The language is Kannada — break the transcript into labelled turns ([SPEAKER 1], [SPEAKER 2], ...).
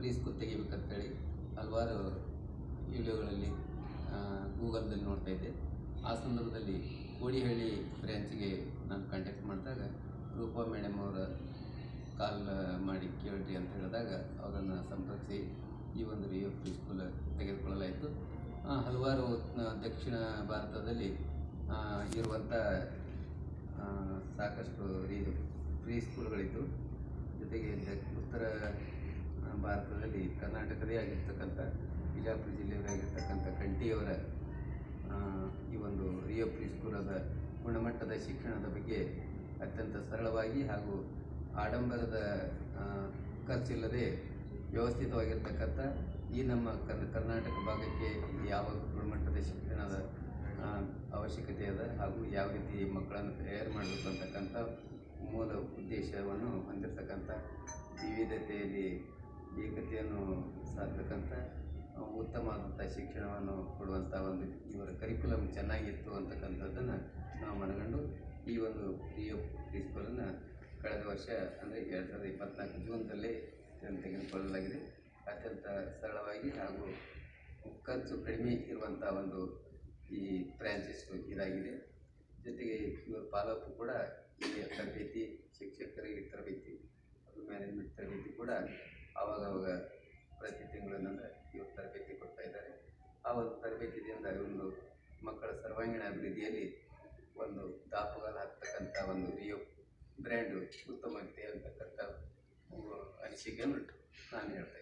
[SPEAKER 1] ಪ್ರೀ ಸ್ಕೂಲ್ ತೆಗಿಬೇಕಂತೇಳಿ ಹಲವಾರು ವಿಡಿಯೋಗಳಲ್ಲಿ ಗೂಗಲ್ದಲ್ಲಿ ನೋಡ್ತಾ ಇದ್ದೆ. ಆ ಸಂದರ್ಭದಲ್ಲಿ ಕೋಡಿಹಳ್ಳಿ ಬ್ರ್ಯಾಂಚಿಗೆ ನಾನು ಕಾಂಟ್ಯಾಕ್ಟ್ ಮಾಡಿದಾಗ ರೂಪಾ ಮೇಡಮ್ ಅವರ ಕಾಲ್ ಮಾಡಿ ಕೇಳ್ರಿ ಅಂತ ಹೇಳಿದಾಗ ಅವರನ್ನು ಸಂಪರ್ಕಿಸಿ ಈ ಒಂದು ರಿಯೋ ಪ್ರೀ ಸ್ಕೂಲ್ ತೆಗೆದುಕೊಳ್ಳಲಾಯಿತು. ಹಲವಾರು ದಕ್ಷಿಣ ಭಾರತದಲ್ಲಿ ಇರುವಂಥ ಸಾಕಷ್ಟು ಪ್ರೀ ಸ್ಕೂಲ್ಗಳಿದ್ದು, ಜೊತೆಗೆ ಉತ್ತರ ಭಾರತದಲ್ಲಿ ಕರ್ನಾಟಕದೇ ಆಗಿರ್ತಕ್ಕಂಥ ಬಿಜಾಪುರ ಜಿಲ್ಲೆಯವರಾಗಿರ್ತಕ್ಕಂಥ ಕಂಠಿಯವರ ಈ ಒಂದು ರಿಯೋ ಪ್ರೀ ಸ್ಕೂಲದ ಗುಣಮಟ್ಟದ ಶಿಕ್ಷಣದ ಬಗ್ಗೆ ಅತ್ಯಂತ ಸರಳವಾಗಿ ಹಾಗೂ ಆಡಂಬರದ ಖರ್ಚಿಲ್ಲದೆ ವ್ಯವಸ್ಥಿತವಾಗಿರ್ತಕ್ಕಂಥ ಈ ನಮ್ಮ ಕರ್ನಾಟಕ ಭಾಗಕ್ಕೆ ಯಾವ ಗುಣಮಟ್ಟದ ಶಿಕ್ಷಣದ ಅವಶ್ಯಕತೆ ಅದ ಹಾಗೂ ಯಾವ ರೀತಿ ಮಕ್ಕಳನ್ನು ತಯಾರು ಮಾಡಬೇಕು ಅಂತಕ್ಕಂಥ ಮೂಲ ಉದ್ದೇಶವನ್ನು ಹೊಂದಿರತಕ್ಕಂಥ ವಿವಿಧತೆಯಲ್ಲಿ ಏಕತೆಯನ್ನು ಸಾಧತಕ್ಕಂಥ ಉತ್ತಮವಾದಂಥ ಶಿಕ್ಷಣವನ್ನು ಕೊಡುವಂಥ ಒಂದು ಇವರ ಕರಿಕ್ಯುಲಮ್ ಚೆನ್ನಾಗಿತ್ತು ಅಂತಕ್ಕಂಥದ್ದನ್ನು ನಾವು ಮನಗಂಡು ಈ ಒಂದು ರಿಯೋ ಪ್ರೀ ಸ್ಕೂಲನ್ನು ಕಳೆದ ವರ್ಷ ಅಂದರೆ 2024 ಜೂನ್ದಲ್ಲೇ ತೆಗೆದುಕೊಳ್ಳಲಾಗಿದೆ. ಅತ್ಯಂತ ಸರಳವಾಗಿ ಹಾಗೂ ಖರ್ಚು ಕಡಿಮೆ ಇರುವಂಥ ಒಂದು ಈ ಬ್ರ್ಯಾಂಚಸ್ ಇದಾಗಿದೆ. ಜೊತೆಗೆ ಇವರ ಫಾಲೋಅಪ್ ಕೂಡ ಇಲ್ಲಿ ತರಬೇತಿ, ಶಿಕ್ಷಕರಿಗೆ ತರಬೇತಿ ಹಾಗೂ ಮ್ಯಾನೇಜ್ಮೆಂಟ್ ತರಬೇತಿ ಕೂಡ ಆವಾಗವಾಗ ಪ್ರತಿ ತಿಂಗಳಿಂದ ಇವರು ತರಬೇತಿ ಕೊಡ್ತಾ ಇದ್ದಾರೆ. ಆ ಒಂದು ತರಬೇತಿಯಿಂದ ಒಂದು ಮಕ್ಕಳ ಸರ್ವಾಂಗೀಣ ಅಭಿವೃದ್ಧಿಯಲ್ಲಿ ಒಂದು ದಾಪುಗಾಲು ಹಾಕ್ತಕ್ಕಂಥ ಒಂದು ರಿಯೋ ಬ್ರ್ಯಾಂಡು ಉತ್ತಮವಾಗಿದೆ ಅಂತಕ್ಕಂಥ ಅನಿಸಿಕೆಯನ್ನು ನಾನು ಹೇಳ್ತಾ ಇದ್ದೀನಿ.